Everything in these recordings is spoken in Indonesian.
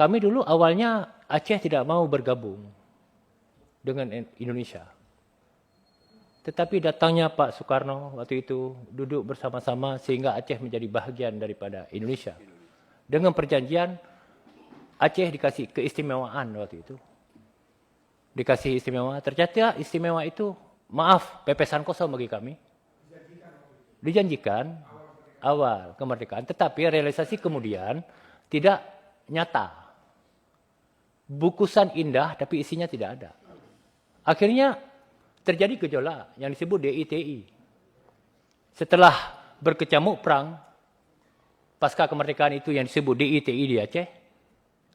kami dulu awalnya Aceh tidak mau bergabung dengan Indonesia. Tetapi datangnya Pak Soekarno waktu itu duduk bersama-sama sehingga Aceh menjadi bahagian daripada Indonesia. Dengan perjanjian Aceh dikasih keistimewaan waktu itu. Dikasih istimewa. Ternyata istimewa itu, maaf, pepesan kosong bagi kami. Dijanjikan awal kemerdekaan. Tetapi realisasi kemudian tidak nyata. Bukusan indah tapi isinya tidak ada. Akhirnya terjadi gejolak yang disebut DITI. Setelah berkecamuk perang, pasca kemerdekaan itu yang disebut DITI di Aceh,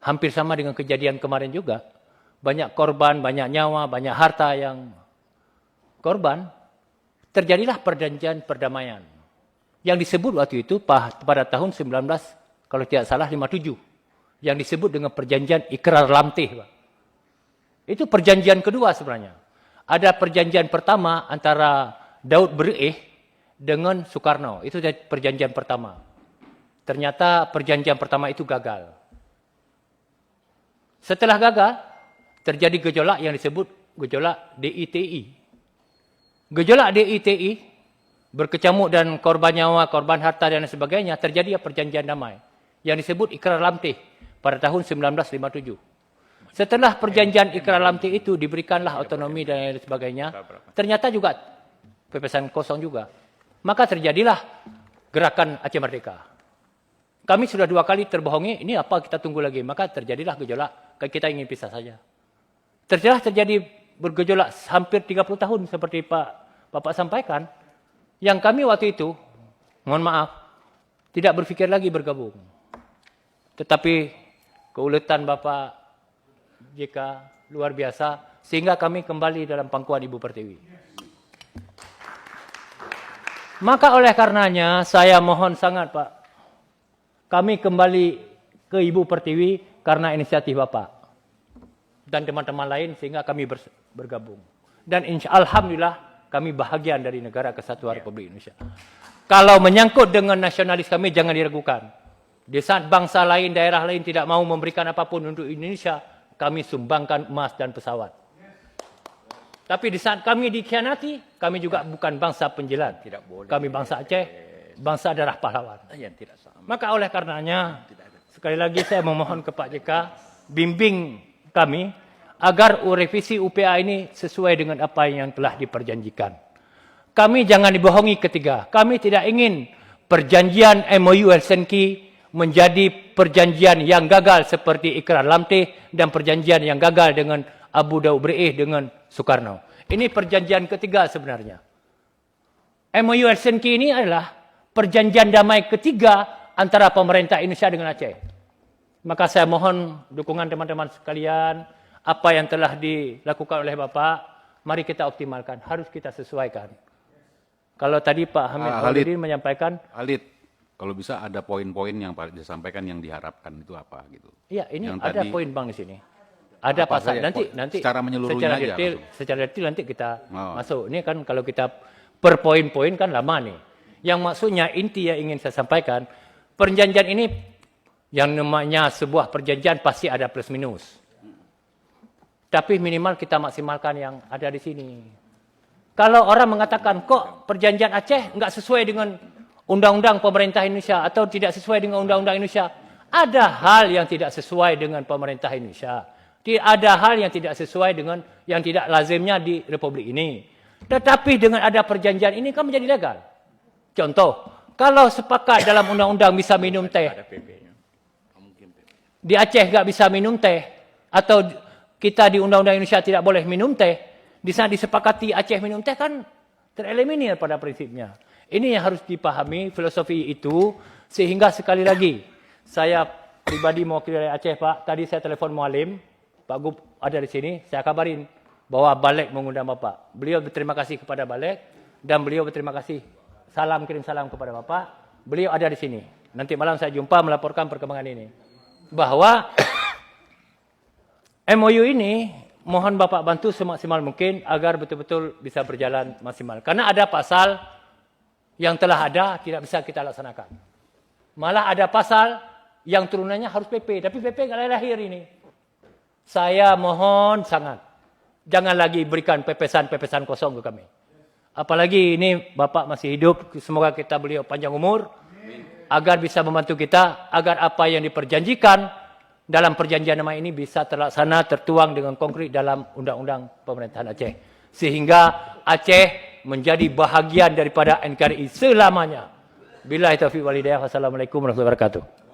hampir sama dengan kejadian kemarin juga. Banyak korban, banyak nyawa, banyak harta yang korban. Terjadilah perjanjian perdamaian. Yang disebut waktu itu pada tahun 19, kalau tidak salah 57. Yang disebut dengan perjanjian Ikrar Lamtih. Itu perjanjian kedua sebenarnya. Ada perjanjian pertama antara Daud Bereh dengan Soekarno. Itu perjanjian pertama. Ternyata perjanjian pertama itu gagal. Setelah gagal, terjadi gejolak yang disebut gejolak DITI. Gejolak DITI, berkecamuk dan korban nyawa, korban harta dan sebagainya, terjadi perjanjian damai. Yang disebut Ikrar Lamtih pada tahun 1957. Setelah perjanjian Ikrar Lamtih itu diberikanlah otonomi dan lain sebagainya, ternyata juga pepesan kosong juga. Maka terjadilah gerakan Aceh Merdeka. Kami sudah 2 kali terbohongi, ini apa kita tunggu lagi. Maka terjadilah gejolak, kita ingin pisah saja. Terjadi bergejolak hampir 30 tahun seperti Bapak sampaikan. Yang kami waktu itu, mohon maaf, tidak berpikir lagi bergabung. Tetapi keuletan Bapak JK luar biasa, sehingga kami kembali dalam pangkuan Ibu Pertiwi. Maka oleh karenanya, saya mohon sangat Pak, kami kembali ke Ibu Pertiwi karena inisiatif Bapak dan teman-teman lain sehingga kami bergabung. Dan alhamdulillah kami bahagian dari negara kesatuan Republik Indonesia. Kalau menyangkut dengan nasionalis kami jangan diragukan. Di saat bangsa lain, daerah lain tidak mau memberikan apapun untuk Indonesia, kami sumbangkan emas dan pesawat. Tapi di saat kami dikhianati, kami juga bukan bangsa penjilat. Kami bangsa Aceh, bangsa darah pahlawan. Maka oleh karenanya, sekali lagi saya memohon ke Pak JK, bimbing kami agar revisi UPA ini sesuai dengan apa yang telah diperjanjikan. Kami jangan dibohongi ketiga. Kami tidak ingin perjanjian MOU Helsinki menjadi perjanjian yang gagal seperti Ikrar Lamtih dan perjanjian yang gagal dengan Abu Daud Bereh dengan Soekarno. Ini perjanjian ketiga sebenarnya. MOU Helsinki ini adalah perjanjian damai ketiga antara pemerintah Indonesia dengan Aceh. Maka saya mohon dukungan teman-teman sekalian, apa yang telah dilakukan oleh Bapak, mari kita optimalkan, harus kita sesuaikan. Kalau tadi Pak Hamid Mauludin menyampaikan, Halid, kalau bisa ada poin-poin yang disampaikan yang diharapkan itu apa gitu. Iya, ini yang ada tadi, poin Bang di sini. Ada pasal nanti secara menyeluruhnya secara detail nanti kita masuk. Ini kan kalau kita per poin-poin kan lama nih. Yang maksudnya inti yang ingin saya sampaikan, perjanjian ini yang namanya sebuah perjanjian pasti ada plus minus. Tapi minimal kita maksimalkan yang ada di sini. Kalau orang mengatakan kok perjanjian Aceh nggak sesuai dengan undang-undang pemerintah Indonesia atau tidak sesuai dengan undang-undang Indonesia, ada hal yang tidak sesuai dengan pemerintah Indonesia. Ada hal yang tidak sesuai dengan yang tidak lazimnya di Republik ini. Tetapi dengan ada perjanjian ini kan menjadi legal. Contoh, kalau sepakat dalam undang-undang bisa minum teh, di Aceh nggak bisa minum teh, atau kita di undang-undang Indonesia tidak boleh minum teh, di saat disepakati Aceh minum teh kan tereliminir pada prinsipnya. Ini yang harus dipahami filosofi itu, sehingga sekali lagi, saya pribadi mewakili dari Aceh Pak, tadi saya telepon Mualim, Pak Gub ada di sini, saya kabarin bahwa Balek mengundang Bapak. Beliau berterima kasih kepada Balek, dan beliau berterima kasih, kirim salam kepada Bapak, beliau ada di sini. Nanti malam saya jumpa melaporkan perkembangan ini. Bahwa MOU ini mohon Bapak bantu semaksimal mungkin agar betul-betul bisa berjalan maksimal. Karena ada pasal yang telah ada tidak bisa kita laksanakan. Malah ada pasal yang turunannya harus PP. Tapi PP nggak lahir ini. Saya mohon sangat, jangan lagi berikan pepesan-pepesan kosong ke kami. Apalagi ini Bapak masih hidup, semoga kita beliau panjang umur, agar bisa membantu kita, agar apa yang diperjanjikan dalam perjanjian damai ini bisa terlaksana, tertuang dengan konkret dalam undang-undang pemerintahan Aceh. Sehingga Aceh menjadi bahagian daripada NKRI selamanya. Billahi taufiq wal hidayah. Wassalamualaikum warahmatullahi wabarakatuh.